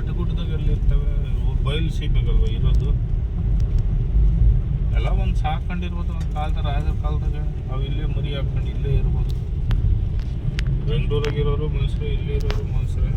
ಬೆಟ್ಟಗುಡ್ಡದಾಗ ಎಲ್ಲಿ ಇರ್ತವೆ, ಬಯಲು ಸೀಮೆಗಲ್ವ ಇರೋದು. ಎಲ್ಲ ಒಂದು ಸಾಕೊಂಡಿರ್ಬೋದು ಒಂದು ಕಾಲದ ರಾಜರ ಕಾಲದಾಗ. ಅವು ಇಲ್ಲೇ ಮರಿ ಹಾಕೊಂಡು ಇಲ್ಲೇ ಇರ್ಬೋದು. ಬೆಂಗಳೂರಾಗಿರೋರು ಮನುಷ್ಯರು, ಇಲ್ಲೇ ಇರೋರು ಮನುಷ್ಯರೇ.